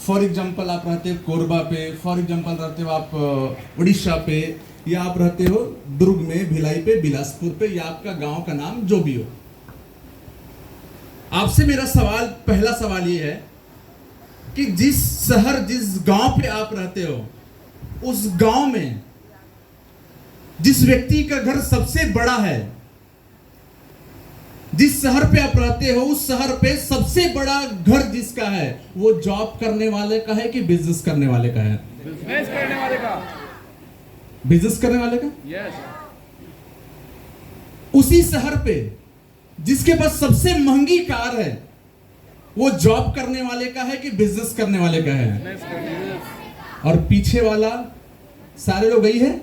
For example आप रहते हो कोरबा पे, फॉर एग्जाम्पल रहते हो आप उड़ीसा पे, या आप रहते हो दुर्ग में, भिलाई पे, बिलासपुर पे, या आपका गांव का नाम जो भी हो। आपसे मेरा सवाल, पहला सवाल ये है कि जिस शहर, जिस गांव पे आप रहते हो, उस गांव में जिस व्यक्ति का घर सबसे बड़ा है, जिस शहर पे आप रहते हो उस शहर पे सबसे बड़ा घर जिसका है, वो जॉब करने वाले का है कि बिजनेस करने वाले का है? बिजनेस करने वाले का। बिजनेस करने वाले का। यस। उसी शहर पे जिसके पास सबसे महंगी कार है, वो जॉब करने वाले का है कि बिजनेस करने वाले का है? बिजनेस करने। और पीछे वाला सारे लोग यही है,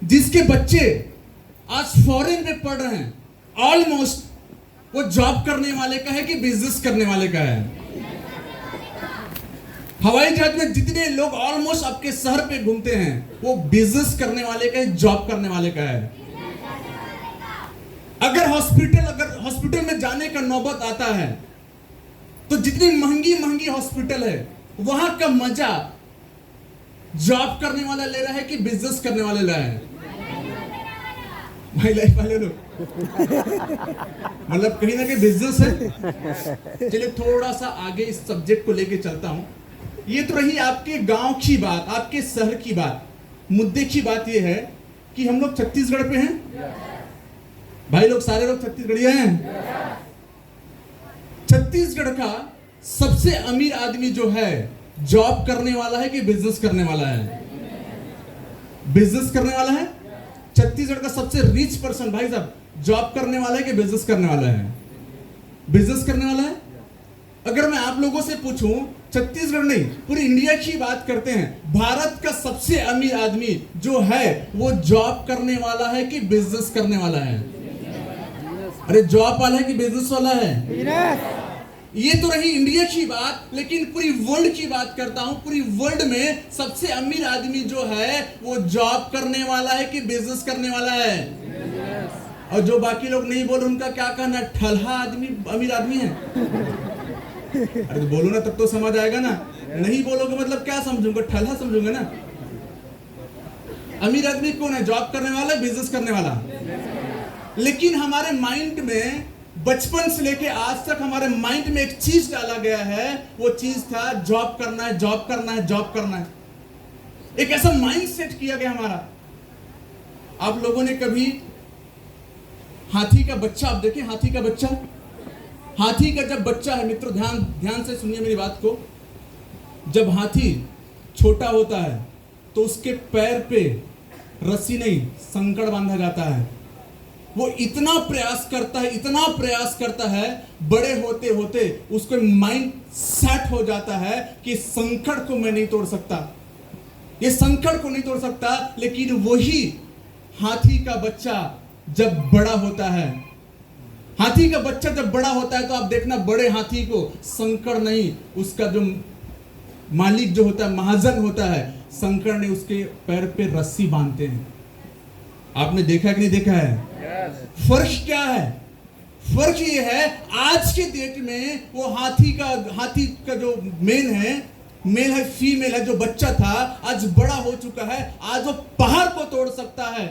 जिसके बच्चे आज फॉरेन में पढ़ रहे हैं, ऑलमोस्ट वो जॉब करने वाले का है कि बिजनेस करने वाले का है? हवाई जहाज में जितने लोग ऑलमोस्ट आपके शहर पे घूमते हैं, वो बिजनेस करने वाले का है, जॉब करने वाले का है? अगर हॉस्पिटल में जाने का नौबत आता है, तो जितनी महंगी महंगी हॉस्पिटल है, वहां का मजा जॉब करने वाला ले रहा है कि बिजनेस करने वाले ले रहा है? भाई लाइफ वाले लोग मतलब कहीं ना कहीं बिजनेस है। चलिए थोड़ा सा आगे इस सब्जेक्ट को लेके चलता हूं। ये तो रही आपके गांव की बात, आपके शहर की बात। मुद्दे की बात ये है कि हम लोग छत्तीसगढ़ पे हैं। भाई लोग, सारे लोग छत्तीसगढ़िया हैं। छत्तीसगढ़ का सबसे अमीर आदमी जो है, जॉब करने वाला है कि बिजनेस करने वाला है? बिजनेस करने वाला है। छत्तीसगढ़ का सबसे रिच पर्सन भाई साहब, जॉब करने वाला है कि बिजनेस करने वाला है? बिजनेस करने वाला है। अगर मैं आप लोगों से पूछूं, छत्तीसगढ़ नहीं पूरी इंडिया की बात करते हैं, भारत का सबसे अमीर आदमी जो है, वो जॉब करने वाला है कि बिजनेस करने वाला है? अरे जॉब वाला है कि बिजनेस वाला है? ये तो रही इंडिया की बात, लेकिन पूरी वर्ल्ड की बात करता हूं। पूरी वर्ल्ड में सबसे अमीर आदमी जो है, वो जॉब करने वाला है कि बिजनेस करने वाला है? और जो बाकी लोग नहीं बोल, उनका क्या कहना? ठल्हा आदमी अमीर आदमी है। अरे तो बोलो ना, तब तो समझ आएगा ना। नहीं बोलोगे मतलब क्या समझूंगा? ठल्हा समझूंगा ना। अमीर आदमी कौन है? जॉब करने वाला, बिजनेस करने वाला? लेकिन हमारे माइंड में बचपन से लेके आज तक हमारे माइंड में एक चीज डाला गया है, वो चीज था जॉब करना है, जॉब करना है, जॉब करना है। एक ऐसा माइंड सेट किया गया हमारा। आप लोगों ने कभी हाथी का बच्चा, आप देखें हाथी का बच्चा, हाथी का जब बच्चा है, मित्रों ध्यान से सुनिए मेरी बात को। जब हाथी छोटा होता है तो उसके पैर पे रस्सी नहीं, संकड़ बांधा जाता है। वो इतना प्रयास करता है, बड़े होते होते उसको माइंड सेट हो जाता है कि संकड़ को मैं नहीं तोड़ सकता, ये संकड़ को नहीं तोड़ सकता। लेकिन वही हाथी का बच्चा जब बड़ा होता है, हाथी का बच्चा जब बड़ा होता है, तो आप देखना बड़े हाथी को संकड़ नहीं, उसका जो मालिक जो होता है, महाजन होता है, संकड़ ने उसके पैर पे रस्सी बांधते हैं। आपने देखा कि नहीं देखा है? फर्क क्या है? फर्क ये है, आज के डेट में वो हाथी का जो मेल है, फीमेल है, जो बच्चा था आज बड़ा हो चुका है। आज वो पहाड़ को तोड़ सकता है,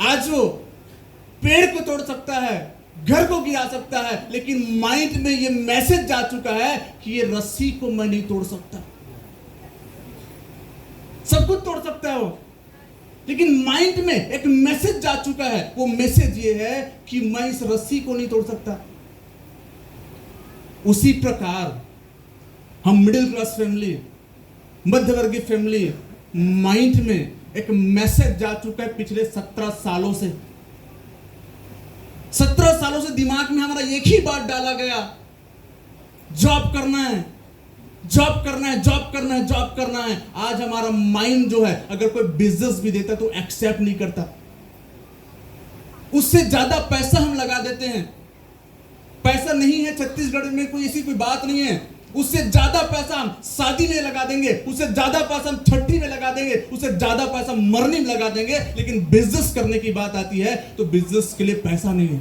आज वो पेड़ को तोड़ सकता है, घर को गिरा सकता है। लेकिन माइंड में ये मैसेज जा चुका है कि ये रस्सी को मैं नहीं तोड़ सकता। सब कुछ तोड़ सकता है वो, लेकिन माइंड में एक मैसेज जा चुका है। वो मैसेज ये है कि मैं इस रस्सी को नहीं तोड़ सकता। उसी प्रकार हम मिडिल क्लास फैमिली, मध्यवर्गीय फैमिली, माइंड में एक मैसेज जा चुका है पिछले 17 सालों से। 17 सालों से दिमाग में हमारा एक ही बात डाला गया, जॉब करना है, जॉब करना है, जॉब करना है, जॉब करना है। आज हमारा माइंड जो है, अगर कोई बिजनेस भी देता तो एक्सेप्ट नहीं करता। उससे ज्यादा पैसा हम लगा देते हैं। पैसा नहीं है छत्तीसगढ़ में, कोई ऐसी कोई बात नहीं है। उससे ज्यादा पैसा हम शादी में लगा देंगे, उससे ज्यादा पैसा हम छठी में लगा देंगे, उससे ज्यादा पैसा मरनी में लगा देंगे। लेकिन बिजनेस करने की बात आती है तो बिजनेस के लिए पैसा नहीं है,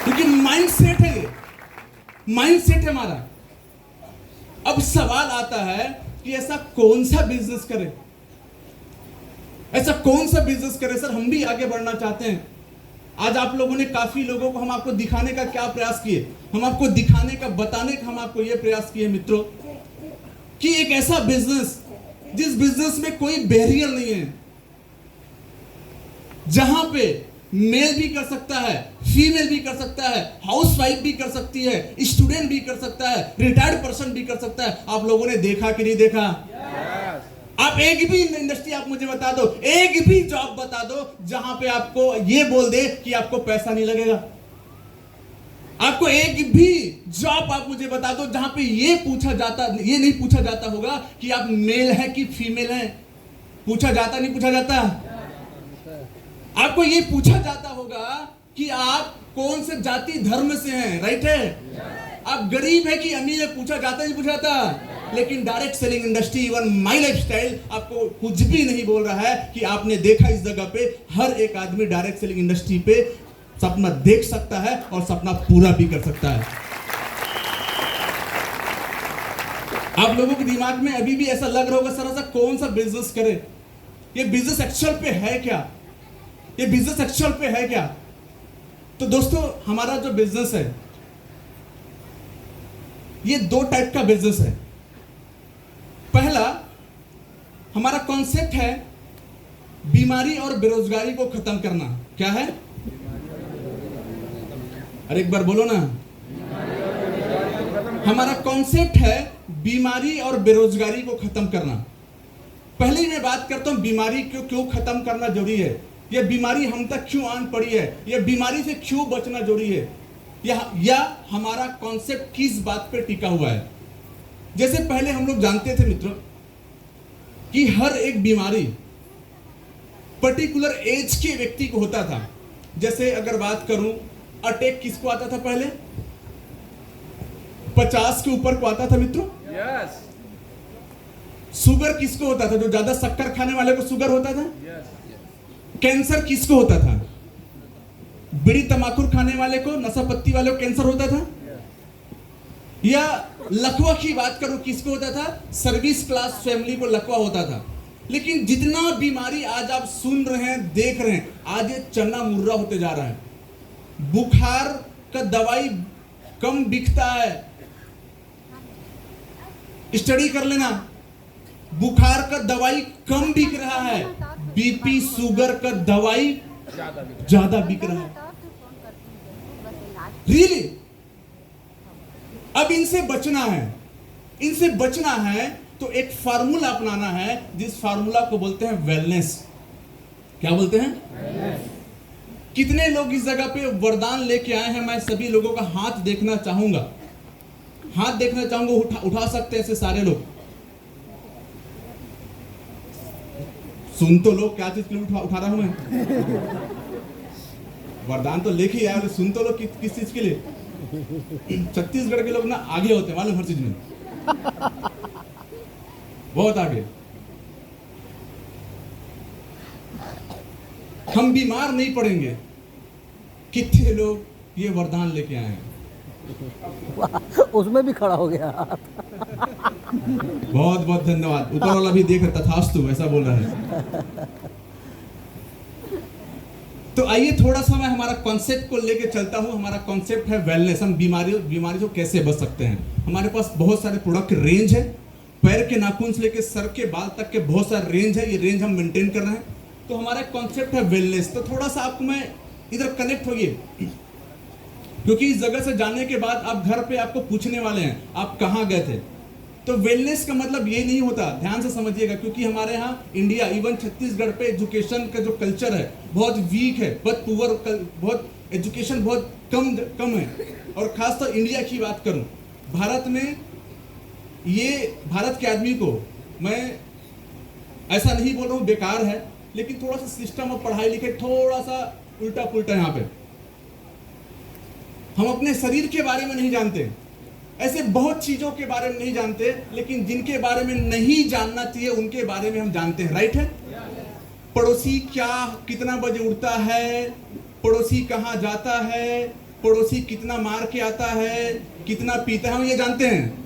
क्योंकि माइंड सेट है। माइंडसेट है हमारा। अब सवाल आता है कि ऐसा कौन सा बिजनेस करें, ऐसा कौन सा बिजनेस करें सर, हम भी आगे बढ़ना चाहते हैं। आज आप लोगों ने काफी लोगों को हम आपको दिखाने का क्या प्रयास किए, हम आपको दिखाने का, बताने का हम आपको यह प्रयास किए मित्रों कि एक ऐसा बिजनेस जिस बिजनेस में कोई बैरियर नहीं है, जहां पे मेल भी कर सकता है, फीमेल भी कर सकता है, हाउसवाइफ भी कर सकती है, स्टूडेंट भी कर सकता है, रिटायर्ड पर्सन भी कर सकता है। आप लोगों ने देखा कि नहीं देखा? आप एक भी इंडस्ट्री आप मुझे बता दो, एक भी जॉब बता दो जहां पे आपको ये बोल दे कि आपको पैसा नहीं लगेगा। आपको एक भी जॉब आप मुझे बता दो जहां पे ये नहीं पूछा जाता होगा कि आप मेल है कि फीमेल है। पूछा जाता नहीं पूछा जाता? आपको ये पूछा जाता होगा कि आप कौन से जाति धर्म से हैं, राइट है? आप गरीब है कि अमीर है, पूछा जाता नहीं पूछा जाता? लेकिन direct selling industry, even my lifestyle आपको कुछ भी नहीं बोल रहा है कि आपने देखा इस जगह पे हर एक आदमी डायरेक्ट सेलिंग इंडस्ट्री पे सपना देख सकता है और सपना पूरा भी कर सकता है। आप लोगों के दिमाग में अभी भी ऐसा लग रहा होगा सर ऐसा कौन सा बिजनेस करे, ये बिजनेस एक्चुअल पे है क्या, ये बिजनेस एक्चुअल पे है क्या? तो दोस्तों हमारा जो बिजनेस है ये दो टाइप का बिजनेस है। पहला हमारा कॉन्सेप्ट है बीमारी और बेरोजगारी को खत्म करना। क्या है? अरे एक बार बोलो ना। हमारा कॉन्सेप्ट है बीमारी और बेरोजगारी को खत्म करना। पहले मैं बात करता हूं बीमारी क्यों खत्म करना जरूरी है, यह बीमारी हम तक क्यों आन पड़ी है, यह बीमारी से क्यों बचना जरूरी है, या हमारा कॉन्सेप्ट किस बात पे टिका हुआ है। जैसे पहले हम लोग जानते थे मित्रों कि हर एक बीमारी पर्टिकुलर एज के व्यक्ति को होता था। जैसे अगर बात करूं अटैक किसको आता था पहले? 50 के ऊपर को आता था मित्रों। यस। शुगर किसको होता था? जो ज्यादा शक्कर खाने वाले को शुगर होता था। कैंसर किसको होता था? बीड़ी तमाकू खाने वाले को, नशा पत्ती वाले को कैंसर होता था। या लकवा की बात करूं किसको होता था? सर्विस क्लास फैमिली को लकवा होता था। लेकिन जितना बीमारी आज आप सुन रहे हैं, देख रहे हैं, आज ये चन्ना मुर्रा होते जा रहा है। बुखार का दवाई कम बिकता है, स्टडी कर लेना, बुखार का दवाई कम बिक रहा है, बीपी शुगर का दवाई ज्यादा बिक रहा है। रियली अब इनसे बचना है, इनसे बचना है तो एक फार्मूला अपनाना है जिस फार्मूला को बोलते हैं वेलनेस। क्या बोलते हैं? कितने लोग इस जगह पे वरदान लेके आए हैं? मैं सभी लोगों का हाथ देखना चाहूंगा, हाथ देखना चाहूंगा। उठा सकते हैं ऐसे सारे लोग? सुन तो लो क्या चीज के लिए उठा रहा हूं मैं। वरदान तो लेके आए, सुन तो लो किस चीज के लिए। छत्तीसगढ़ के लोग ना आगे होते हैं मालूम, हर चीज में बहुत आगे। हम बीमार नहीं पड़ेंगे। कितने लोग ये वरदान लेके आए हैं? उसमें भी खड़ा हो गया। बहुत बहुत धन्यवाद। ऊपर वाला भी देख तथास्तु ऐसा बोल रहा है। तो आइए थोड़ा सा मैं हमारा कॉन्सेप्ट को लेके चलता हूं। हमारा कॉन्सेप्ट है वेलनेस। हम बीमारी से कैसे बच सकते हैं। हमारे पास बहुत सारे प्रोडक्ट रेंज है, पैर के नाखून से लेके सर के बाल तक के बहुत सारे रेंज है। ये रेंज हम मेंटेन कर रहे हैं। तो हमारा कॉन्सेप्ट है वेलनेस। तो थोड़ा सा आपको मैं इधर कनेक्ट होइए, क्योंकि इस जगह से जाने के बाद आप घर पे आपको पूछने वाले हैं आप कहाँ गए थे। तो वेलनेस का मतलब ये नहीं होता, ध्यान से समझिएगा, क्योंकि हमारे यहाँ इंडिया, इवन छत्तीसगढ़ पे एजुकेशन का जो कल्चर है बहुत वीक है, बहुत पुअर, बहुत एजुकेशन बहुत कम है। और खासतौर इंडिया की बात करूं, भारत में ये भारत के आदमी को मैं ऐसा नहीं बोल रहा हूँ बेकार है, लेकिन थोड़ा सा सिस्टम और पढ़ाई लिखाई थोड़ा सा उल्टा पुल्टा। यहाँ पे हम अपने शरीर के बारे में नहीं जानते, ऐसे बहुत चीजों के बारे में नहीं जानते, लेकिन जिनके बारे में नहीं जानना चाहिए उनके बारे में हम जानते हैं, राइट है। पड़ोसी कितना बजे उठता है, पड़ोसी कहाँ जाता है, पड़ोसी कितना मार के आता है, कितना पीता है, हम ये जानते हैं।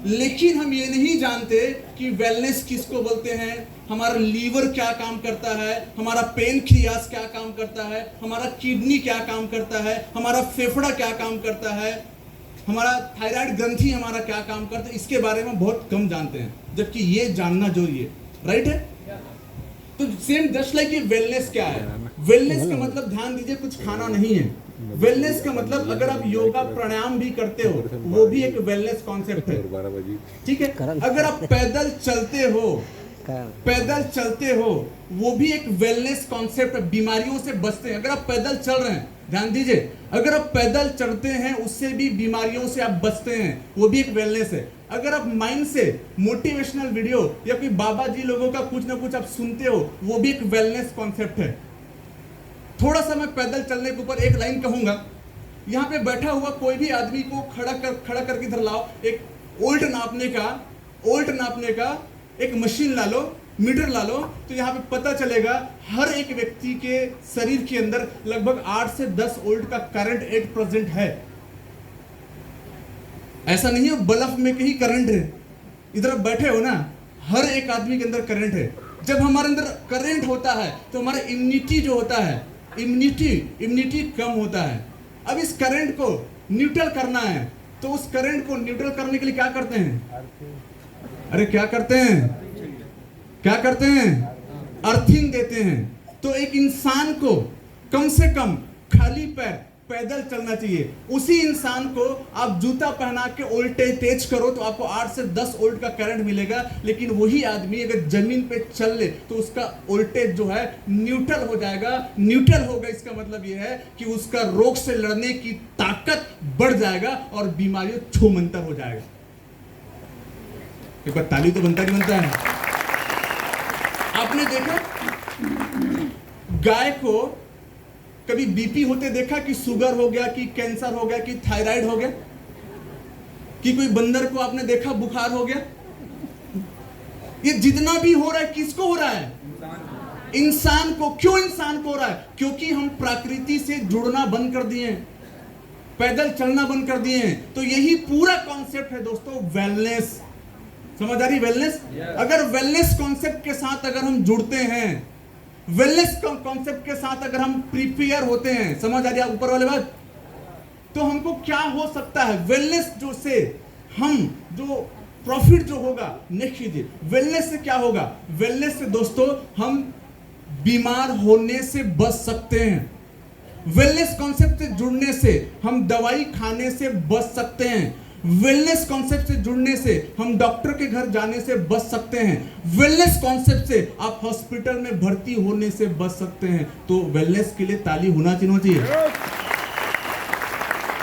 लेकिन हम ये नहीं जानते कि वेलनेस किसको बोलते हैं, हमारा लीवर क्या काम करता है, हमारा पेनक्रियास क्या काम करता है, हमारा किडनी क्या काम करता है, हमारा फेफड़ा क्या काम करता है, हमारा थायराइड ग्रंथि हमारा क्या काम करता है। इसके बारे में बहुत कम जानते हैं, जबकि ये जानना जरूरी है। राइट है? तो सेम जस्ट लाइक ये वेलनेस क्या है, वेलनेस का मतलब ध्यान दीजिए कुछ खाना नहीं है। वेलनेस का मतलब अगर आप योगा प्राणायाम भी करते हो वो भी एक वेलनेस कॉन्सेप्ट है। ठीक है? अगर आप पैदल चलते हो वो भी एक वेलनेस कॉन्सेप्ट है, बीमारियों से बचते हैं। अगर आप पैदल चल रहे हैं, ध्यान दीजिए, अगर आप पैदल चलते हैं उससे भी बीमारियों से आप बचते हैं, वो भी एक वेलनेस है। अगर आप माइंड से मोटिवेशनल वीडियो या कोई बाबा जी लोगों का कुछ ना कुछ आप सुनते हो, वो भी एक वेलनेस कॉन्सेप्ट है। थोड़ा सा मैं पैदल चलने के ऊपर एक लाइन कहूंगा। यहाँ पे बैठा हुआ कोई भी आदमी को खड़ा करके इधर लाओ, एक ओल्ट नापने का एक मशीन ला लो, मीटर ला लो, तो यहाँ पे पता चलेगा हर एक व्यक्ति के शरीर के अंदर लगभग 8 से 10 वोल्ट का करंट 8% है। ऐसा नहीं है बल्ब में कहीं करंट है, इधर आप बैठे हो ना, हर एक आदमी के अंदर करंट है। जब हमारे अंदर करंट होता है तो हमारा इम्यूनिटी जो होता है, इम्यूनिटी कम होता है। अब इस करंट को न्यूट्रल करना है, तो उस करंट को न्यूट्रल करने के लिए क्या करते हैं? अरे क्या करते हैं? अर्थिंग देते हैं। तो एक इंसान को कम से कम खाली पैदल चलना चाहिए। उसी इंसान को आप जूता पहना के वोल्टेज तेज करो तो आपको 8 से 10 वोल्ट का करंट मिलेगा, लेकिन वही आदमी अगर जमीन पे चल ले तो उसका वोल्टेज जो है न्यूट्रल हो जाएगा। न्यूट्रल होगा इसका मतलब यह है कि उसका रोग से लड़ने की ताकत बढ़ जाएगा और बीमारियों छूमंतर हो जाएगा। एक बार ताली तो बनता नहीं बनता है। आपने देखा गाय को कभी बीपी होते देखा कि शुगर हो गया, कि कैंसर हो गया, कि थायराइड हो गया? कि कोई बंदर को आपने देखा बुखार हो गया? ये जितना भी हो रहा है किसको हो रहा है? इंसान को। क्यों इंसान को हो रहा है? क्योंकि हम प्रकृति से जुड़ना बंद कर दिए हैं, पैदल चलना बंद कर दिए हैं। तो यही पूरा कॉन्सेप्ट है दोस्तों, वेलनेस। समझ आ रही? वेलनेस। अगर वेलनेस कॉन्सेप्ट के साथ अगर हम जुड़ते हैं, वेलनेस कॉन्सेप्ट के साथ अगर हम प्रिपेयर होते हैं, समझ आ रही है ऊपर वाले बात, तो हमको क्या हो सकता है? वेलनेस जो से हम जो प्रॉफिट जो होगा, नेक्स्ट कीजिए, वेलनेस से क्या होगा? वेलनेस से दोस्तों हम बीमार होने से बच सकते हैं। वेलनेस कॉन्सेप्ट से जुड़ने से हम दवाई खाने से बच सकते हैं। वेलनेस कॉन्सेप्ट से जुड़ने से हम डॉक्टर के घर जाने से बच सकते हैं। वेलनेस कॉन्सेप्ट से आप हॉस्पिटल में भर्ती होने से बच सकते हैं। तो वेलनेस के लिए ताली होना चाहिए।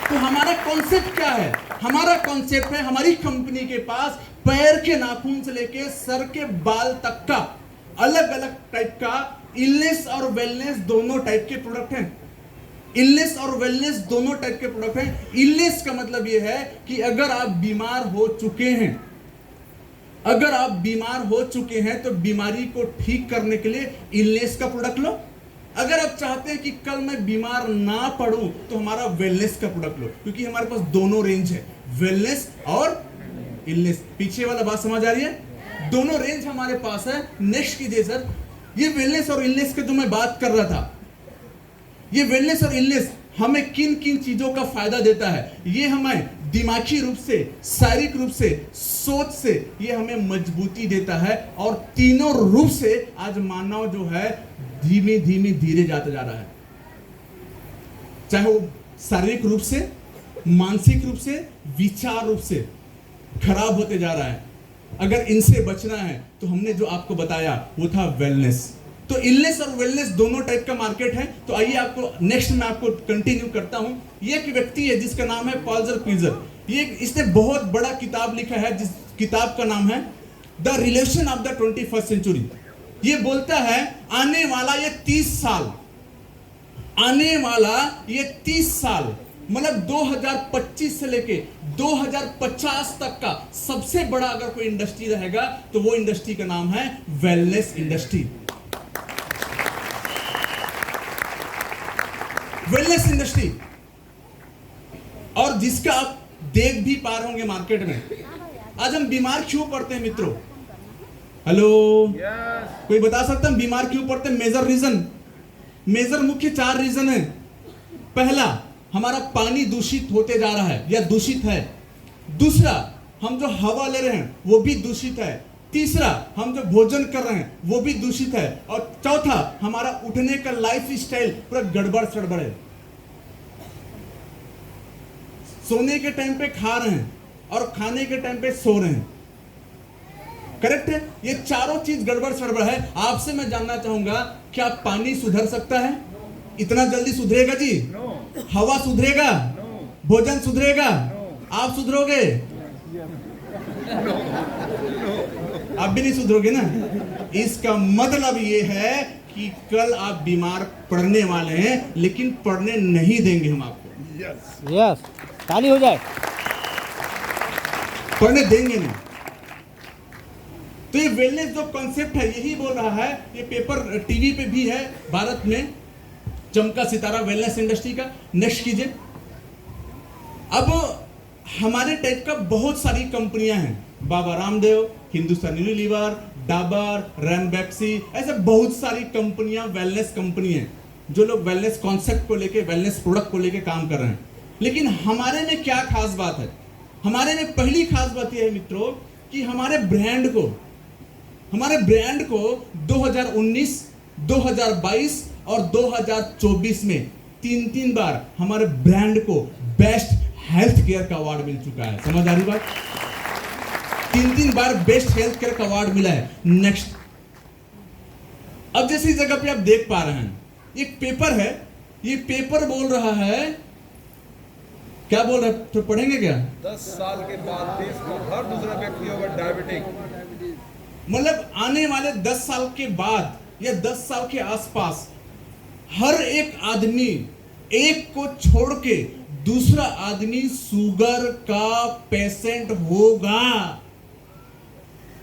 तो हमारा कॉन्सेप्ट क्या है? हमारा कॉन्सेप्ट है, हमारी कंपनी के पास पैर के नाखून से लेके सर के बाल तक का अलग अलग टाइप का इलनेस और वेलनेस दोनों टाइप के प्रोडक्ट हैं। इलनेस और वेलनेस दोनों टाइप के प्रोडक्ट हैं। इलनेस का मतलब यह है कि अगर आप बीमार हो चुके हैं, तो बीमारी को ठीक करने के लिए इलनेस का प्रोडक्ट लो। अगर आप चाहते हैं कि कल मैं बीमार ना पड़ूं, तो हमारा वेलनेस का प्रोडक्ट लो, क्योंकि हमारे पास दोनों रेंज है, वेलनेस और इलनेस। पीछे वाला बात समझ आ रही है? दोनों रेंज हमारे पास है। नेक्स्ट कीजिए सर। ये वेलनेस और इलनेस के जो मैं बात कर रहा था, ये वेलनेस और इलनेस हमें किन किन चीजों का फायदा देता है? ये हमें दिमागी रूप से, शारीरिक रूप से, सोच से ये हमें मजबूती देता है। और तीनों रूप से आज मानव जो है धीमे धीमे धीरे जाता जा रहा है, चाहे वो शारीरिक रूप से, मानसिक रूप से, विचार रूप से खराब होते जा रहा है। अगर इनसे बचना है तो हमने जो आपको बताया वो था वेलनेस। तो इलनेस और वेलनेस दोनों टाइप का मार्केट है। तो आइए आपको नेक्स्ट मैं आपको कंटिन्यू करता हूं। ये एक व्यक्ति है जिसका नाम है पॉल्जर पीजर। इसने बहुत बड़ा किताब लिखा है, जिस किताब का नाम है the relation of the 21st century. ये बोलता है आने वाला ये 30 साल मतलब 2025 से लेके 2050 तक का सबसे बड़ा अगर कोई इंडस्ट्री रहेगा तो वो इंडस्ट्री का नाम है वेलनेस इंडस्ट्री। वेलनेस इंडस्ट्री और जिसका आप देख भी पा रहे होंगे मार्केट में। आज हम बीमार क्यों पड़ते हैं मित्रों? हेलो, यस कोई बता सकता है बीमार क्यों पड़ते हैं? मेजर रीजन, मेजर मुख्य 4 रीजन है। पहला, हमारा पानी दूषित होते जा रहा है या दूषित है। दूसरा, हम जो हवा ले रहे हैं वो भी दूषित है। तीसरा, हम जो भोजन कर रहे हैं वो भी दूषित है। और चौथा, हमारा उठने का लाइफ स्टाइल पूरा गड़बड़ सड़बड़ है। सोने के टाइम पे खा रहे हैं और खाने के टाइम पे सो रहे हैं, करेक्ट है? ये चारों चीज गड़बड़ सड़बड़ है। आपसे मैं जानना चाहूंगा, क्या पानी सुधर सकता है? इतना जल्दी सुधरेगा जी? नो हवा सुधरेगा? नो भोजन सुधरेगा? आप सुधरोगे? आप भी नहीं सुधरोगे ना। इसका मतलब ये है कि कल आप बीमार पड़ने वाले हैं, लेकिन पड़ने नहीं देंगे हम आपको। यस यस, ताली हो जाए। पढ़ने देंगे नहीं। तो ये वेलनेस जो कॉन्सेप्ट है यही बोल रहा है। ये पेपर टीवी पे भी है भारत में, चमका सितारा वेलनेस इंडस्ट्री का। नेक्स्ट कीजिए। अब हमारे टाइप का बहुत सारी कंपनियां हैं, बाबा रामदेव, हिंदुस्तान यूनिलीवर, डाबर, रैमबैक्सी, ऐसे बहुत सारी कंपनियां वेलनेस कंपनी हैं जो लोग वेलनेस कॉन्सेप्ट को लेके, वेलनेस प्रोडक्ट को लेके काम कर रहे हैं। लेकिन हमारे में क्या खास बात है? हमारे में पहली खास बात यह है मित्रों कि हमारे ब्रांड को 2019, 2022 और 2024 में 3 बार हमारे ब्रांड को बेस्ट हेल्थ केयर का अवार्ड मिल चुका है। समझ आ रही बात? 3 बार बेस्ट हेल्थ केयर का अवार्ड मिला है। नेक्स्ट, अब जैसे इस जगह पे आप देख पा रहे हैं, एक पेपर है। ये पेपर बोल रहा है, क्या बोल रहा है? तो पढ़ेंगे क्या? 10 साल के बाद देश का हर दूसरा व्यक्ति होगा डायबिटिक। मतलब आने वाले 10 साल के बाद या 10 साल के आसपास हर एक आदमी, एक को छोड़ के दूसरा आदमी शुगर का पेशेंट होगा।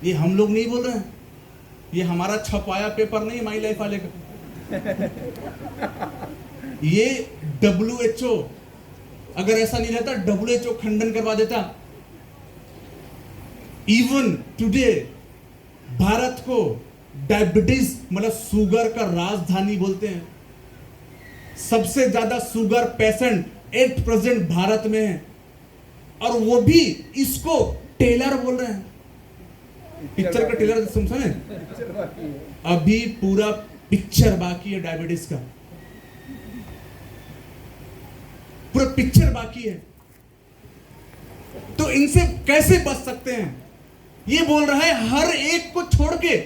ये हम लोग नहीं बोल रहे हैं, ये हमारा छपाया पेपर नहीं, माई लाइफ वाले का। ये WHO, अगर ऐसा नहीं रहता WHO खंडन करवा देता। इवन टुडे भारत को डायबिटीज मतलब शुगर का राजधानी बोलते हैं। सबसे ज्यादा sugar patient at present Bharat में है, और वो भी इसको टेलर बोल रहे हैं। पिक्चर का टेलर समझे? अभी पूरा पिक्चर बाकी है डायबिटीज का, पूरा पिक्चर बाकी है। तो इनसे कैसे बच सकते हैं? ये बोल रहा है हर एक को छोड़ के।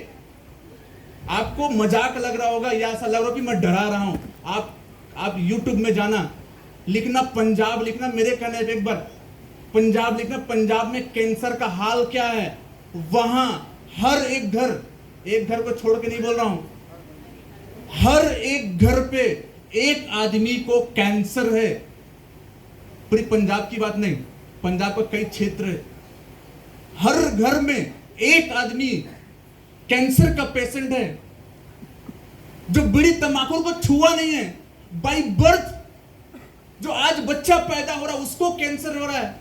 आपको मजाक लग रहा होगा या ऐसा लग रहा हो कि मैं डरा रहा हूं। आप YouTube में जाना, लिखना पंजाब, लिखना, मेरे कहने पे एक बार पंजाब लिखना। पंजाब में कैंसर का हाल क्या है, वहां हर एक घर को छोड़ के नहीं बोल रहा हूं, हर एक घर पे एक आदमी को कैंसर है। पूरी पंजाब की बात नहीं, पंजाब का कई क्षेत्र है, हर घर में एक आदमी कैंसर का पेशेंट है। जो बीड़ी तंबाकू को छुआ नहीं है, बाय बर्थ जो आज बच्चा पैदा हो रहा है उसको कैंसर हो रहा है,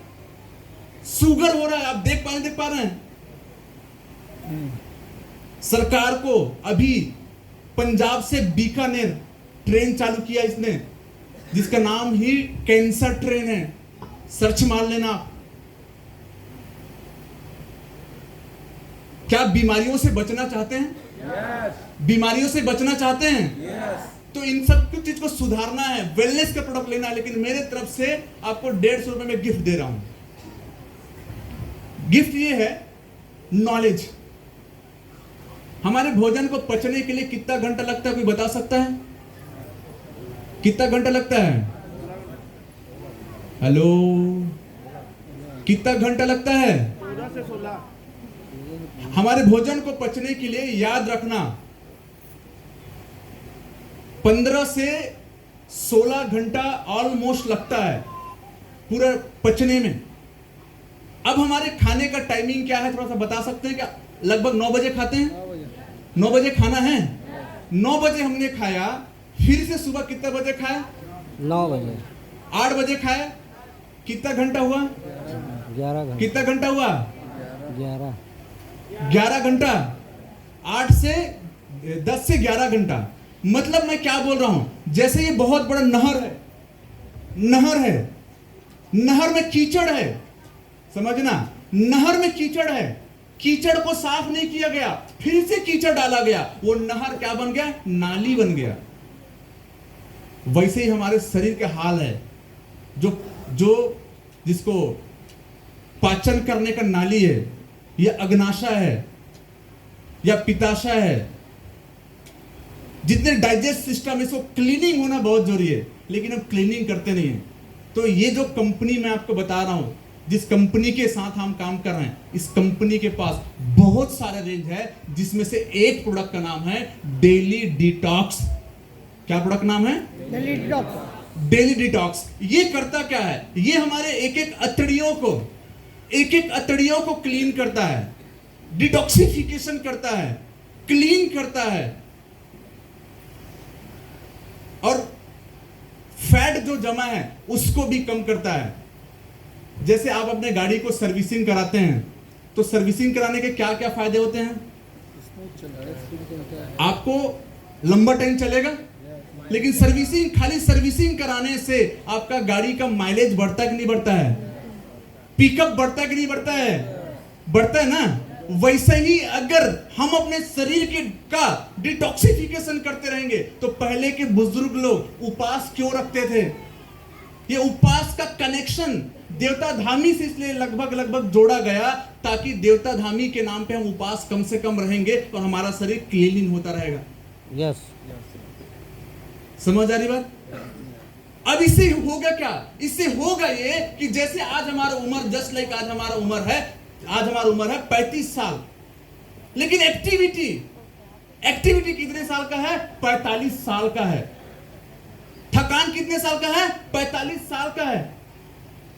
शुगर हो रहा है। आप देख पा रहे हैं। सरकार को अभी पंजाब से बीकानेर ट्रेन चालू किया इसने, जिसका नाम ही कैंसर ट्रेन है। सर्च मार लेना आप। क्या बीमारियों से बचना चाहते हैं? बीमारियों से बचना चाहते हैं? तो इन सब कुछ चीज को सुधारना है, वेलनेस का प्रोडक्ट लेना है। लेकिन मेरे तरफ से आपको 150 रुपए में गिफ्ट दे रहा हूं। गिफ्ट ये है नॉलेज। हमारे भोजन को पचने के लिए कितना घंटा लगता है, कोई बता सकता है? कितना घंटा लगता है? हेलो, कितना घंटा लगता है? 14 से 16। हमारे भोजन को पचने के लिए याद रखना 15 से 16 घंटा ऑलमोस्ट लगता है पूरा पचने में। अब हमारे खाने का टाइमिंग क्या है, थोड़ा सा बता सकते हैं क्या? लगभग 9 बजे खाते हैं। 9 बजे खाना है। 9 बजे हमने खाया, फिर से सुबह कितने बजे खाया? 9 बजे। 8 बजे खाया, कितना घंटा हुआ? 11 घंटे कितना घंटा हुआ? 11 11 घंटा। 8 से 10 से 11 घंटा। मतलब मैं क्या बोल रहा हूं, जैसे ये बहुत बड़ा नहर है, नहर है, नहर में कीचड़ है, समझना, नहर में कीचड़ है, कीचड़ को साफ नहीं किया गया, फिर से कीचड़ डाला गया, वो नहर क्या बन गया? नाली बन गया। वैसे ही हमारे शरीर का हाल है, जो जिसको पाचन करने का नाली है, या अग्नाशय है, या पित्ताशय है, जितने डाइजेस्ट सिस्टम, इसको क्लीनिंग होना बहुत जरूरी है, लेकिन हम क्लीनिंग करते नहीं हैं। तो ये जो कंपनी मैं आपको बता रहा हूं, जिस कंपनी के साथ हम काम कर रहे हैं, इस कंपनी के पास बहुत सारे रेंज है, जिसमें से एक प्रोडक्ट का नाम है डेली डिटॉक्स। क्या प्रोडक्ट नाम है? Daily detox. Daily detox. ये करता क्या है? ये हमारे एक एक अतड़ियों को क्लीन करता है, डिटॉक्सिफिकेशन करता है, क्लीन करता है, और फैट जो जमा है उसको भी कम करता है। जैसे आप अपने गाड़ी को सर्विसिंग कराते हैं, तो सर्विसिंग कराने के क्या क्या फायदे होते हैं? आपको लंबा टाइम चलेगा, लेकिन सर्विसिंग, खाली सर्विसिंग कराने से आपका गाड़ी का माइलेज बढ़ता है कि नहीं बढ़ता है? पिकअप बढ़ता है कि नहीं बढ़ता है? बढ़ता है ना। वैसे ही अगर हम अपने शरीर का डिटॉक्सिफिकेशन करते रहेंगे, तो पहले के बुजुर्ग लोग उपवास क्यों रखते थे? ये उपवास का कनेक्शन देवता धामी से इसलिए लगभग जोड़ा गया, ताकि देवता धामी के नाम पे हम उपवास कम से कम रहेंगे और हमारा शरीर क्लीनिंग होता रहेगा। यस। समझ आ रही बात? अब इससे होगा क्या? इससे होगा ये कि जैसे आज हमारा उम्र, जस्ट लाइक आज हमारा उम्र है 35 साल, लेकिन एक्टिविटी कितने साल का है? 45 साल का है। थकान कितने साल का है? 45 साल का है।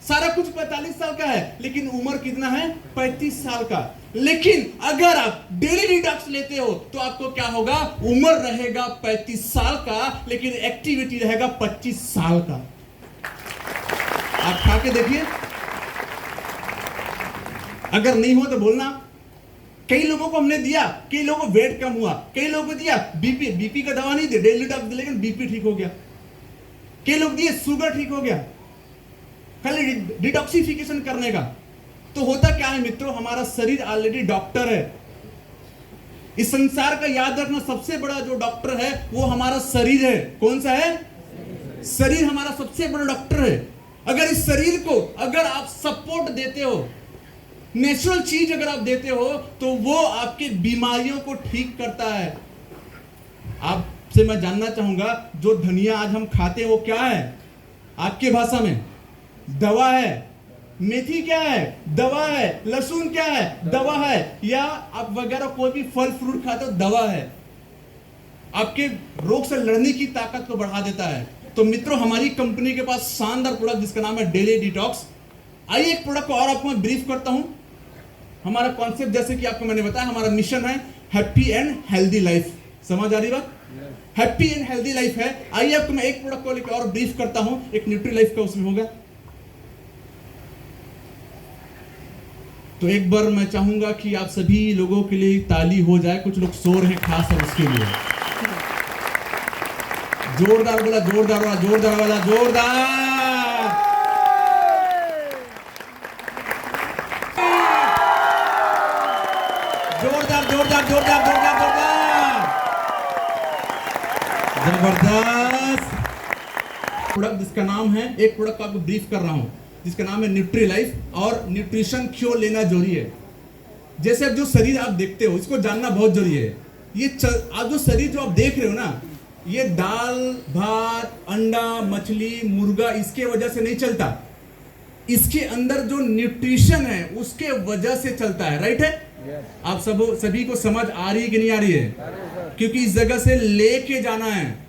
सारा कुछ 45 साल का है, लेकिन उम्र कितना है? 35 साल का। लेकिन अगर आप डेली डिटॉक्स लेते हो, तो आपको क्या होगा? उम्र रहेगा 35 साल का, लेकिन एक्टिविटी रहेगा 25 साल का। आप खा के देखिए, अगर नहीं हो तो बोलना। कई लोगों को हमने दिया, कई लोगों को वेट कम हुआ, कई लोगों को दिया बीपी का दवा नहीं दे, डेली डिटॉक्स, लेकिन बीपी ठीक हो गया। कई लोग दिए शुगर ठीक हो गया, खाली डिटॉक्सिफिकेशन करने का। तो होता क्या है मित्रों, हमारा शरीर ऑलरेडी डॉक्टर है। इस संसार का याद रखना, सबसे बड़ा जो डॉक्टर है वो हमारा शरीर है। कौन सा है? शरीर हमारा सबसे बड़ा डॉक्टर है। अगर इस शरीर को अगर आप सपोर्ट देते हो, नेचुरल चीज अगर आप देते हो, तो वो आपके बीमारियों को ठीक करता है। आपसे मैं जानना चाहूंगा, जो धनिया आज हम खाते हैं वो क्या है आपके भाषा में? दवा है। मेथी क्या है? दवा है। लहसुन क्या है? दवा है। या आप वगैरह कोई भी फल फ्रूट खाते हो, दवा है। आपके रोग से लड़ने की ताकत को बढ़ा देता है। तो मित्रों, हमारी कंपनी के पास शानदार प्रोडक्ट जिसका नाम है डेली डिटॉक्स। आइए एक प्रोडक्ट को और आपको मैं ब्रीफ करता हूं। हमारा कॉन्सेप्ट, जैसे कि आपको मैंने बताया, हमारा मिशन है हैप्पी एंड हेल्दी लाइफ। समझ आ रही बात? हैप्पी एंड हेल्दी लाइफ है। आइए आपको मैं एक प्रोडक्ट को लेकर और ब्रीफ करता हूं, एक न्यूट्री लाइफ का उसमें होगा। तो एक बार मैं चाहूंगा कि आप सभी लोगों के लिए ताली हो जाए। कुछ लोग सो रहे हैं खास है उसके लिए। जोरदार बोला, जोरदार वाला, जोरदार वाला, जोरदार। जोरदार जोरदार जोरदार जोरदार जोरदार, जबरदस्त। प्रोडक्ट जिसका नाम है, एक प्रोडक्ट आपको ब्रीफ कर रहा हूं जिसका नाम है न्यूट्री लाइफ। और न्यूट्रिशन क्यों लेना जरूरी है? जैसे अब जो शरीर आप देखते हो, इसको जानना बहुत जरूरी है। ये आप जो शरीर जो आप देख रहे हो ना, ये दाल भात अंडा मछली मुर्गा इसके वजह से नहीं चलता। इसके अंदर जो न्यूट्रिशन है उसके वजह से चलता है। राइट है? आप सभी को समझ आ रही है कि नहीं आ रही है? क्योंकि इस जगह से लेके जाना है।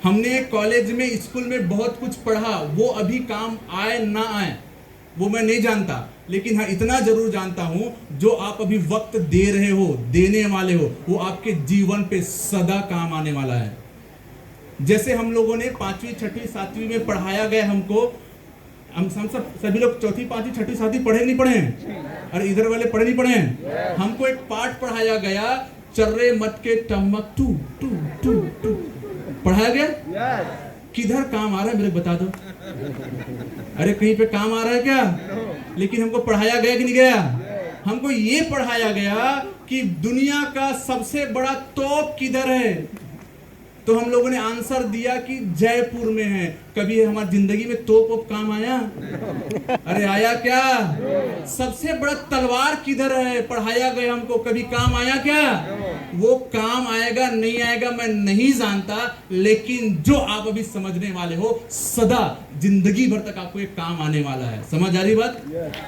हमने कॉलेज में, स्कूल में बहुत कुछ पढ़ा, वो अभी काम आए ना आए वो मैं नहीं जानता, लेकिन हाँ इतना जरूर जानता हूं, जो आप अभी वक्त दे रहे हो, देने वाले हो, वो आपके जीवन पे सदा काम आने वाला है। जैसे हम लोगों ने 5वीं 6वीं 7वीं में पढ़ाया गया हमको हम सब सभी लोग चौथी पांचवी छठी सातवीं पढ़े नहीं पढ़े हैं? अरे इधर वाले पढ़े नहीं पढ़े हैं? हमको एक पाठ पढ़ाया गया, चर्रे मत के टमक टू टू टू टू पढ़ाया गया। किधर काम आ रहा है मेरे बता दो। अरे कहीं पे काम आ रहा है क्या? लेकिन हमको पढ़ाया गया कि नहीं गया? हमको ये पढ़ाया गया कि दुनिया का सबसे बड़ा तोप किधर है, तो हम लोगों ने आंसर दिया कि जयपुर में है। कभी हमारी जिंदगी में तोप वोप काम आया? अरे आया क्या? सबसे बड़ा तलवार किधर है पढ़ाया गया हमको, कभी काम आया क्या? वो काम आएगा नहीं आएगा मैं नहीं जानता, लेकिन जो आप अभी समझने वाले हो सदा जिंदगी भर तक आपको एक काम आने वाला है। समझ आ रही बात?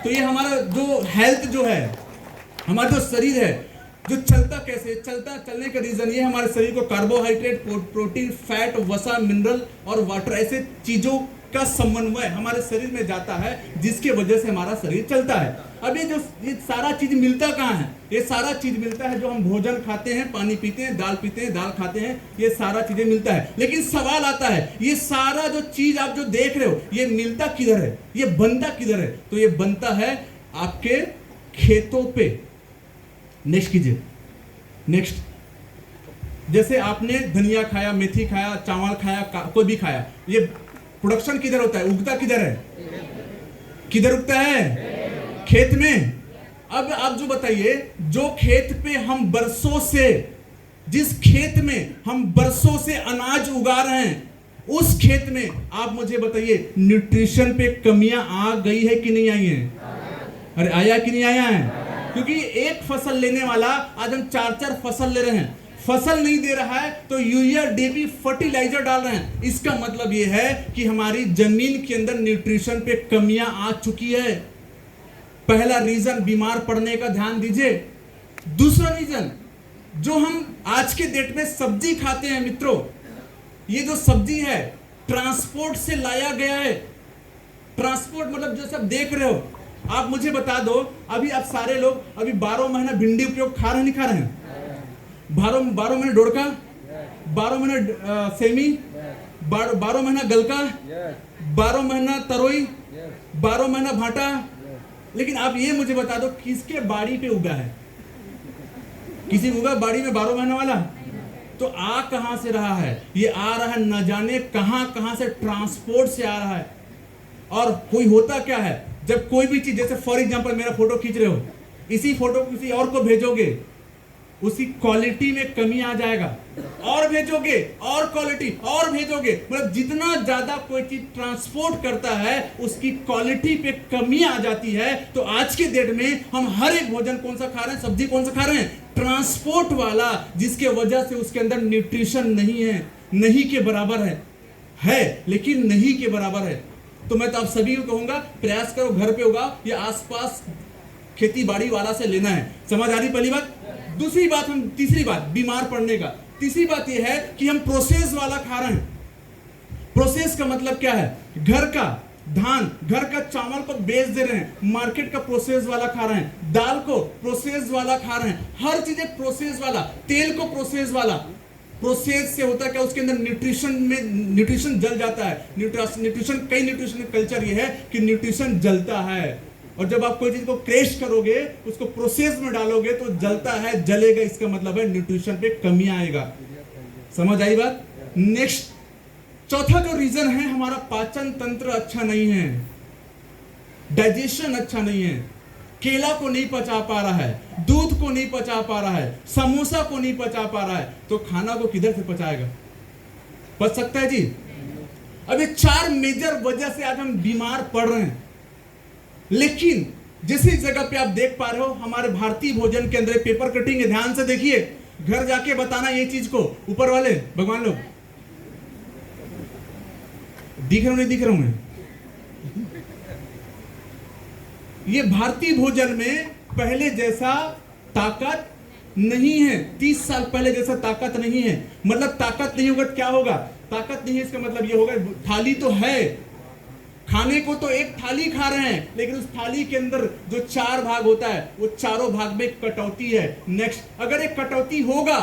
तो ये हमारा जो हेल्थ जो है, हमारा जो शरीर है जो चलता कैसे चलने का रीजन ये हमारे शरीर को कार्बोहाइड्रेट, प्रोटीन, फैट, वसा, मिनरल और वाटर ऐसे चीजों का समन्वय हमारे शरीर में जाता है, जिसके वजह से हमारा शरीर चलता है। अब ये सारा चीज मिलता कहाँ है? ये सारा चीज मिलता है जो हम भोजन खाते हैं, पानी पीते हैं, दाल पीते हैं, दाल खाते हैं, ये सारा चीजें मिलता है। लेकिन सवाल आता है, ये सारा जो चीज आप जो देख रहे हो ये मिलता किधर है, ये बनता किधर है? तो ये बनता है आपके खेतों पे। नेक्स्ट कीजिए, नेक्स्ट। जैसे आपने धनिया खाया, मेथी खाया, चावल खाया, कोई भी खाया, ये प्रोडक्शन किधर होता है, उगता किधर है? किधर उगता है? खेत में। अब आप जो बताइए, जो खेत पे हम बरसों से, जिस खेत में हम बरसों से अनाज उगा रहे हैं, उस खेत में आप मुझे बताइए न्यूट्रिशन पे कमियां आ गई है कि नहीं आई है? अरे आया कि नहीं आया है? क्योंकि एक फसल लेने वाला आज हम 4-4 फसल ले रहे हैं, फसल नहीं दे रहा है तो यूरिया, डीएपी, फर्टिलाइजर डाल रहे हैं। इसका मतलब यह है कि हमारी जमीन के अंदर न्यूट्रिशन पे कमियां आ चुकी है। पहला रीजन बीमार पड़ने का, ध्यान दीजिए। दूसरा रीजन, जो हम आज के डेट में सब्जी खाते हैं मित्रों, ये जो सब्जी है ट्रांसपोर्ट से लाया गया है। ट्रांसपोर्ट मतलब जो सब देख रहे हो, आप मुझे बता दो, अभी आप सारे लोग अभी 12 महीना भिंडी उपयोग खा रहे हैं, नहीं खा रहे हैं? 12 महीने डोड़का, 12 महीने सेमी, 12 महीना गलका, 12 महीना तरोई, 12 महीना भाटा। लेकिन आप ये मुझे बता दो किसके बाड़ी पे उगा है? किसी उगा बाड़ी में 12 महीना वाला? तो आ कहां से रहा है? ये आ रहा है न जाने कहां से, ट्रांसपोर्ट से आ रहा है। और कोई होता क्या है, जब कोई भी चीज, जैसे फॉर एग्जांपल मेरा फोटो खींच रहे हो, इसी फोटो को किसी और को भेजोगे, उसकी क्वालिटी में कमी आ जाएगा, और भेजोगे और क्वालिटी और भेजोगे, मतलब जितना ज्यादा कोई चीज ट्रांसपोर्ट करता है उसकी क्वालिटी पे कमी आ जाती है। तो आज के डेट में हम हर एक भोजन कौन सा खा रहे हैं, सब्जी कौन सा खा रहे हैं? ट्रांसपोर्ट वाला, जिसके वजह से उसके अंदर न्यूट्रिशन नहीं है, नहीं के बराबर है लेकिन नहीं के बराबर है। तो मैं तो आप सभी को कहूंगा, प्रयास करो घर पे उगाओ या आसपास खेती बाड़ी वाला से लेना है। समझ आ रही पहली बात? दूसरी बात, हम तीसरी बात बीमार पड़ने का, तीसरी बात यह है कि हम प्रोसेस वाला खा रहे हैं। प्रोसेस का मतलब क्या है? घर का धान, घर का चावल को बेच दे रहे हैं, मार्केट का प्रोसेस वाला खा रहे हैं, दाल को प्रोसेस वाला खा रहे हैं, हर चीज एक प्रोसेस वाला, तेल को प्रोसेस वाला। प्रोसेस से होता क्या, उसके अंदर न्यूट्रिशन जल जाता है। न्यूट्रिशन, कई न्यूट्रिशन कल्चर ये है कि न्यूट्रिशन जलता है, और जब आप कोई चीज को क्रैश करोगे, उसको प्रोसेस में डालोगे तो जलता है, जलेगा, इसका मतलब है न्यूट्रिशन पे कमी आएगा। समझ आई बात? नेक्स्ट, चौथा जो रीजन है, हमारा पाचन तंत्र अच्छा नहीं है, डाइजेशन अच्छा नहीं है। केला को नहीं पचा पा रहा है, दूध को नहीं पचा पा रहा है, समोसा को नहीं पचा पा रहा है, तो खाना को किधर से पचाएगा? पच सकता है जी? अब ये 4 मेजर वजह से आज हम बीमार पड़ रहे हैं। लेकिन जिस जगह पे आप देख पा रहे हो, हमारे भारतीय भोजन के अंदर पेपर कटिंग है, ध्यान से देखिए, घर जाके बताना ये चीज को, ऊपर वाले भगवान लोग दिख रहा हूं नहीं दिख रहा हूं मैं? ये भारतीय भोजन में पहले जैसा ताकत नहीं है, 30 साल पहले जैसा ताकत नहीं है। मतलब ताकत नहीं होगा क्या होगा? ताकत नहीं है इसका मतलब ये होगा, थाली तो है, खाने को तो एक थाली खा रहे हैं, लेकिन उस थाली के अंदर जो 4 भाग होता है, वो चारों भाग में कटौती है। नेक्स्ट, अगर एक कटौती होगा,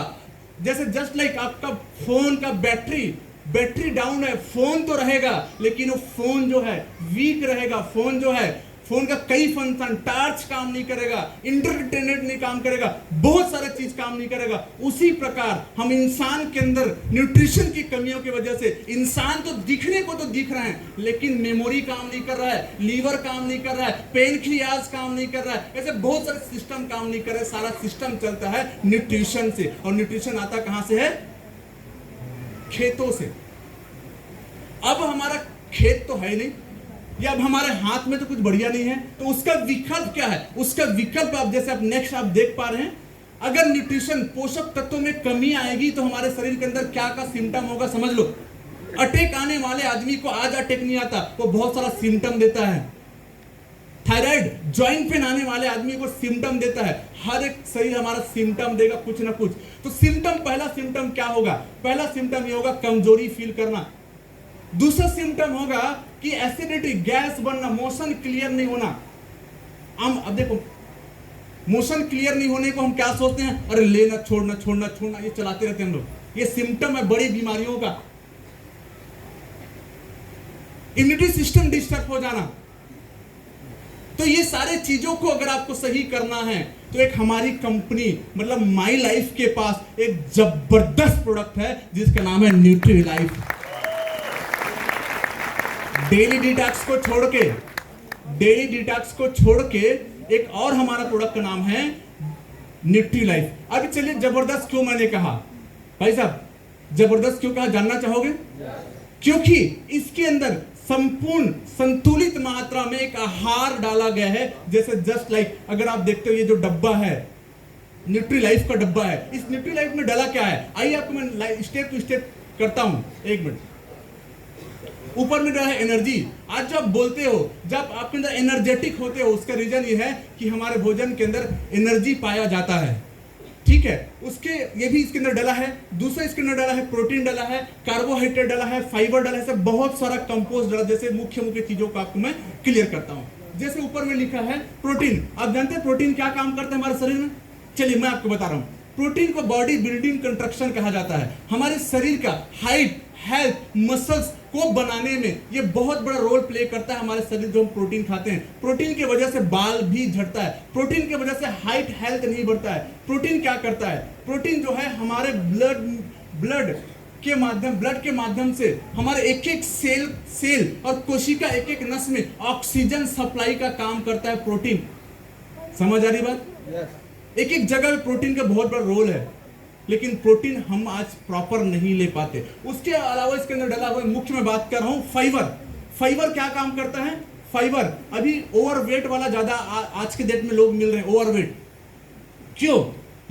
जैसे जस्ट लाइक आपका फोन का बैटरी बैटरी डाउन है, फोन तो रहेगा लेकिन वो फोन जो है वीक रहेगा, फोन जो है, फोन का कई फंक्शन, टॉर्च काम नहीं करेगा, इंटरनेट नहीं काम करेगा, बहुत सारे चीज काम नहीं करेगा। उसी प्रकार हम इंसान के अंदर न्यूट्रिशन की कमियों की वजह से इंसान तो दिखने को तो दिख रहे हैं लेकिन मेमोरी काम नहीं कर रहा है, लीवर काम नहीं कर रहा है, पेनक्रियाज काम नहीं कर रहा है, ऐसे बहुत सारे सिस्टम काम नहीं कर रहे। सारा सिस्टम चलता है न्यूट्रिशन से, और न्यूट्रिशन आता कहां से है? खेतों से। अब हमारा खेत तो है नहीं, या अब हमारे हाथ में तो कुछ बढ़िया नहीं है, तो उसका विकल्प क्या है? उसका विकल्प आप जैसे आप नेक्स्ट आप देख पा रहे हैं, अगर न्यूट्रिशन पोषक तत्वों में कमी आएगी तो हमारे शरीर के अंदर क्या का सिम्टम होगा समझ लो। अटैक आने वाले आदमी को आज अटैक नहीं आता, वो बहुत सारा सिम्टम देता है। थायराइड, जॉइंट पेन आने वाले आदमी को सिम्टम देता है। हर एक शरीर हमारा सिम्टम देगा कुछ ना कुछ। तो सिम्टम, पहला सिम्टम क्या होगा? पहला सिम्टम ये होगा कमजोरी फील करना। दूसरा सिम्टम होगा कि एसिडिटी, गैस बनना, मोशन क्लियर नहीं होना। अब देखो, मोशन क्लियर नहीं होने को हम क्या सोचते हैं? अरे लेना, छोड़ना, छोड़ना, छोड़ना, ये चलाते रहते हैं हम लोग। ये सिम्टम है बड़ी बीमारियों का। इम्यूनिटी सिस्टम डिस्टर्ब हो जाना। तो ये सारे चीजों को अगर आपको सही करना है तो एक हमारी कंपनी मतलब माई लाइफ के पास एक जबरदस्त प्रोडक्ट है जिसका नाम है न्यूट्री लाइफ। डेली डिटॉक्स को छोड़ के एक और हमारा प्रोडक्ट का नाम है न्यूट्री लाइफ। अब चलिए जबरदस्त क्यों मैंने कहा? भाई साहब, जबरदस्त क्यों कहा जानना चाहोगे? क्योंकि इसके अंदर संपूर्ण संतुलित मात्रा में एक आहार डाला गया है। जैसे जस्ट लाइक अगर आप देखते हो ये जो डब्बा है न्यूट्री लाइफ का डब्बा है, इस न्यूट्री लाइफ में डाला क्या है? आइए आपको मैं स्टेप टू स्टेप करता हूं, एक मिनट। ऊपर में डाला है एनर्जी। आज जब बोलते हो, जब आपके अंदर एनर्जेटिक होते हो, उसका रीजन ये है कि हमारे भोजन के अंदर एनर्जी पाया जाता है, ठीक है। उसके ये भी इसके अंदर डाला है। दूसरा इसके अंदर डाला है प्रोटीन डाला है, कार्बोहाइड्रेट डाला है, फाइबर डाला है, सब बहुत सारा कंपोस्ट डाला। जैसे मुख्य चीजों को आपको मैं क्लियर करता हूं। जैसे ऊपर में लिखा है प्रोटीन। आप जानते हैं प्रोटीन क्या काम करता है हमारे शरीर में? चलिए मैं आपको बता रहा हूं। प्रोटीन को बॉडी बिल्डिंग कंस्ट्रक्शन कहा जाता है। हमारे शरीर का हाइट, हेल्थ, मसल्स को बनाने में ये बहुत बड़ा रोल प्ले करता है हमारे शरीर। जो हम प्रोटीन खाते हैं, प्रोटीन की वजह से बाल भी झड़ता है, प्रोटीन की वजह से हाइट, हेल्थ नहीं बढ़ता है। प्रोटीन क्या करता है? प्रोटीन जो है हमारे ब्लड के माध्यम से हमारे एक एक सेल और कोशिका, एक एक नस में ऑक्सीजन सप्लाई का काम करता है प्रोटीन। समझ आ रही बात? Yes. एक एक जगह पे प्रोटीन का बहुत बड़ा रोल है, लेकिन प्रोटीन हम आज प्रॉपर नहीं ले पाते। उसके अलावा इसके अंदर डाला हुआ मुख्य में बात कर रहा हूं फाइबर। फाइबर क्या काम करता है? फाइबर, अभी ओवरवेट वाला ज्यादा आज के डेट में लोग मिल रहे हैं। ओवरवेट क्यों?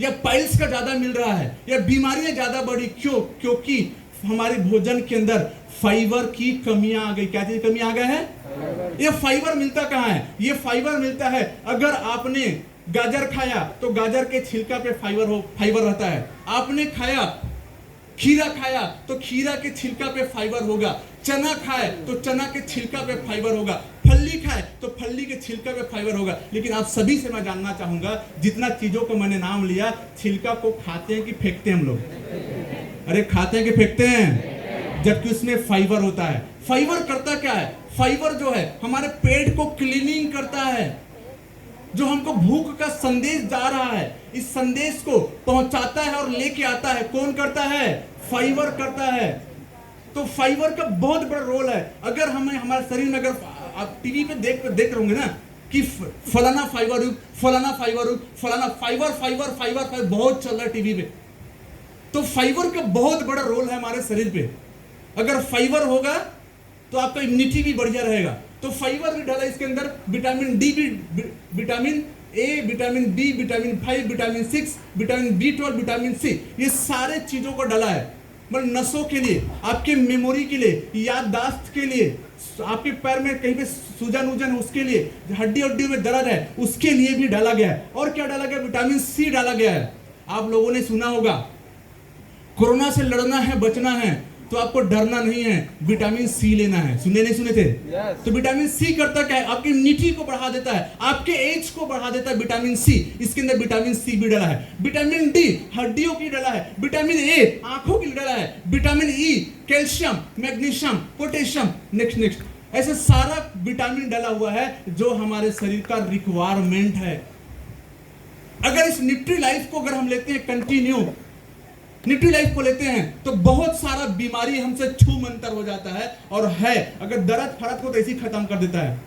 या पाइल्स का ज्यादा मिल रहा है, या बीमारियां ज्यादा बढ़ी, क्यों? क्योंकि हमारे भोजन के अंदर फाइबर की कमियां आ गई। क्या चीज कमी आ गया है? ये फाइबर मिलता कहां है? ये फाइबर मिलता है, अगर आपने गाजर खाया तो गाजर के छिलका पे फाइबर रहता है। आपने खाया खीरा खाया तो खीरा के छिलका पे फाइबर होगा। चना खाए तो चना के छिलका पे फाइबर होगा। फल्ली खाए तो फल्ली के छिलका पे फाइबर होगा। लेकिन आप सभी से मैं जानना चाहूंगा, जितना चीजों को मैंने नाम लिया, छिलका को खाते हैं कि फेंकते हैं हम लोग? अरे खाते हैं कि फेंकते हैं? जबकि उसमें फाइबर होता है। फाइबर करता क्या है? फाइबर जो है हमारे पेट को क्लीनिंग करता है। जो हमको भूख का संदेश जा रहा है, इस संदेश को पहुंचाता है और लेके आता है। कौन करता है? फाइबर करता है। तो फाइबर का बहुत बड़ा रोल है। अगर हमें हमारे शरीर में, अगर आप टीवी पे देख रहे होंगे ना कि फलाना फाइबर युक्त, फलाना फाइबर युक्त, फलाना फाइबर बहुत चल रहा है टीवी पे, तो फाइबर का बहुत बड़ा रोल है हमारे शरीर पे। अगर फाइबर होगा तो आपका इम्यूनिटी भी बढ़िया रहेगा। तो फाइबर भी डाला इसके अंदर, विटामिन डी भी, vitamin A, vitamin B, vitamin 5, vitamin 6, vitamin B12, vitamin C, ये सारे चीजों को डाला है। मतलब नसों के लिए, आपके मेमोरी के लिए, याददाश्त के लिए, आपके पैर में कहीं पे सूजन उजन उसके लिए, हड्डी में दर्द है उसके लिए भी डाला गया है। और क्या डाला गया? विटामिन सी डाला गया है। आप लोगों ने सुना होगा, कोरोना से लड़ना है, बचना है तो आपको डरना नहीं है, विटामिन सी लेना है। सुने नहीं सुने थे? Yes. तो विटामिन सी करता क्या है? आपकी इम्यूनिटी को बढ़ा देता है, आपके एज को बढ़ा देता है विटामिन सी। इसके अंदर विटामिन सी भी डला है, विटामिन डी हड्डियों की डला है, विटामिन ए आंखों की डला है, vitamin E calcium, magnesium, potassium, next ऐसे सारा विटामिन डला हुआ है जो हमारे शरीर का रिक्वायरमेंट है। अगर इस न्यूट्री लाइफ को अगर हम लेते हैं कंटिन्यू, न्यूट्री लाइफ को लेते हैं तो बहुत सारा बीमारी हमसे छू मंतर हो जाता है। और है अगर दर्द फर्द को तो ऐसे ही खत्म कर देता है।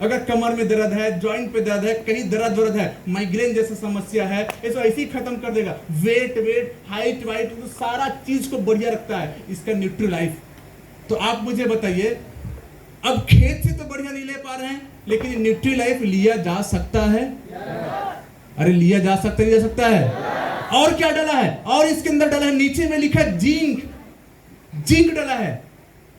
अगर कमर में दर्द है, जॉइंट पे दर्द है, कहीं दर्द है, माइग्रेन जैसा समस्या है, इसको ऐसे ही खत्म कर देगा। वेट हाइट वाइट तो सारा चीज को बढ़िया रखता है इसका न्यूट्री लाइफ। तो आप मुझे बताइए, अब खेत से तो बढ़िया नहीं ले पा रहे हैं, लेकिन न्यूट्री लाइफ लिया जा सकता है? अरे लिया जा सकता है। और क्या डला है? और इसके अंदर डला है, नीचे में लिखा है जिंक डला है।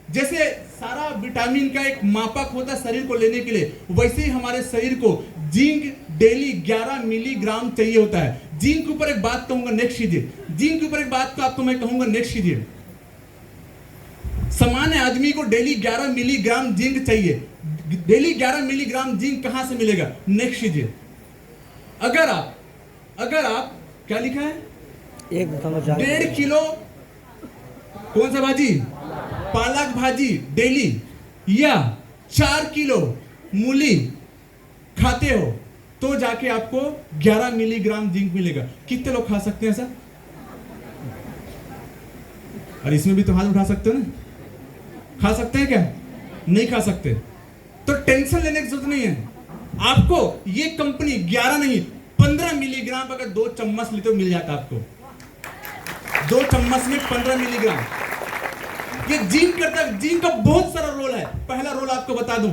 जैसे सारा विटामिन का एक मापक होता है शरीर को लेने के लिए, वैसे ही हमारे शरीर को जिंक डेली 11 मिलीग्राम चाहिए होता है। जिंक के ऊपर एक बात कहूंगा, नेक्स्ट कीजिए। जिंक के ऊपर एक बात आपको मैं कहूंगा, नेक्स्ट कीजिए। सामान्य आदमी को डेली 11 मिलीग्राम जिंक चाहिए। डेली 11 मिलीग्राम जिंक कहां से मिलेगा? नेक्स्ट कीजिए। अगर आप क्या लिखा है? 1.5 किलो कौन सा भाजी? पालक भाजी डेली, या 4 किलो मूली खाते हो तो जाके आपको 11 मिलीग्राम जिंक मिलेगा। कितने लोग खा सकते हैं सर? और इसमें भी तो हाथ उठा सकते हो ना? खा सकते हैं क्या? नहीं खा सकते। तो टेंशन लेने की जरूरत नहीं है। आपको ये कंपनी 11 नहीं 15 मिलीग्राम अगर 2 चम्मच लेते हो मिल जाता आपको। 2 चम्मच में 15 मिलीग्राम। ये जिंक करता है। जिंक का बहुत सारा रोल है। पहला रोल आपको बता दूं,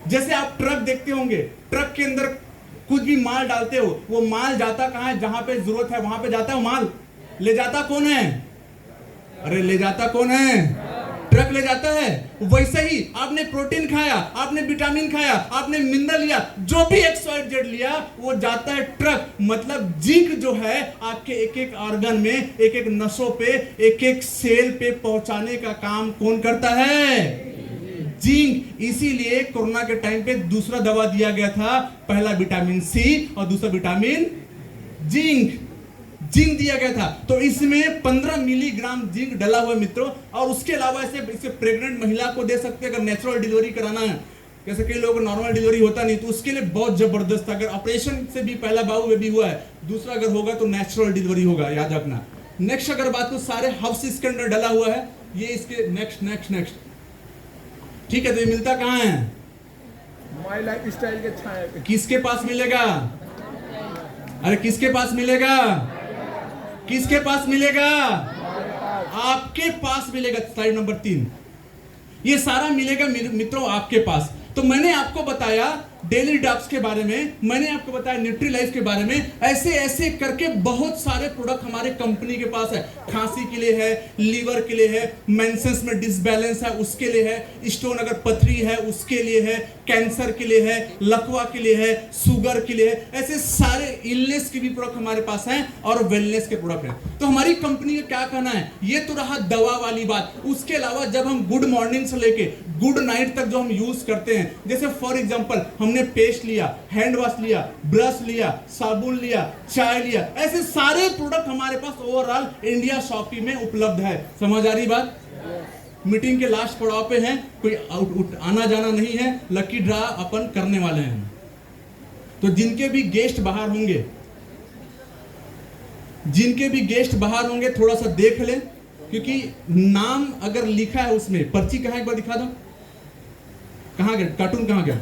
जैसे आप ट्रक देखते होंगे, ट्रक के अंदर कुछ भी माल डालते हो, वो माल जाता कहां है? जहां पे जरूरत है वहां पे जाता है। माल ले जाता कौन है? अरे ले जाता कौन है? ट्रक ले जाता है। वैसे ही आपने प्रोटीन खाया, आपने विटामिन खाया, आपने मिनरल लिया, जो भी XYZ लिया, वो जाता है ट्रक। मतलब जिंक जो है आपके एक एक ऑर्गन में, एक एक नसों पे, एक एक सेल पे पहुंचाने का काम कौन करता है? जिंक। इसीलिए कोरोना के टाइम पे दूसरा दवा दिया गया था, पहला विटामिन सी और दूसरा विटामिन जिंक दिया गया था। तो इसमें 15 मिलीग्राम जिंक डला हुआ मित्रों। और उसके अलावा इसे प्रेग्नेंट महिला को दे सकते हैं अगर नेचुरल डिलीवरी कराना है। जैसे कई लोगों को नॉर्मल डिलीवरी होता नहीं, तो उसके लिए बहुत जबरदस्त। अगर ऑपरेशन से भी पहला बाबू बेबी हुआ है, दूसरा अगर होगा तो नेचुरल डिलीवरी होगा, याद रखना। नेक्स्ट अगर बात तो सारे हब्स इसके अंदर डला हुआ है। ये इसके नेक्स्ट ठीक है। तो ये मिलता कहां है? माय लाइफ स्टाइल के छाया पे। किसके पास मिलेगा? अरे किसके पास मिलेगा? किसके पास मिलेगा? आपके पास मिलेगा। Slide number 3। ये सारा मिलेगा मित्रों आपके पास। तो मैंने आपको बताया डेली डिटॉक्स के बारे में, मैंने आपको बताया न्यूट्री लाइफ के बारे में। ऐसे करके बहुत सारे प्रोडक्ट हमारे कंपनी के पास है। खांसी के लिए है, लीवर के लिए है, मेंसेस में डिसबैलेंस है उसके लिए है, स्टोन अगर पथरी है उसके लिए है, कैंसर के लिए है, लकवा के लिए है, शुगर के लिए है। ऐसे सारे इलनेस के भी प्रोडक्ट हमारे पास हैं और वेलनेस के प्रोडक्ट हैं। तो हमारी कंपनी का क्या कहना है? ये तो रहा दवा वाली बात। उसके अलावा जब हम गुड मॉर्निंग से लेके गुड नाइट तक जो हम यूज करते हैं, जैसे फॉर एग्जांपल हमने पेस्ट लिया, हैंड वॉश लिया, ब्रश लिया, साबुन लिया, चाय लिया, ऐसे सारे प्रोडक्ट हमारे पास ओवरऑल इंडिया शॉपी में उपलब्ध है। समझ आ रही बात? मीटिंग के लास्ट पड़ाव पे हैं, कोई आना जाना नहीं है, लकी ड्रा अपन करने वाले हैं। तो जिनके भी गेस्ट बाहर होंगे थोड़ा सा देख लें, क्योंकि नाम अगर लिखा है उसमें, पर्ची कहां एक बार दिखा दो, कहां गया कार्टून, कहां गया?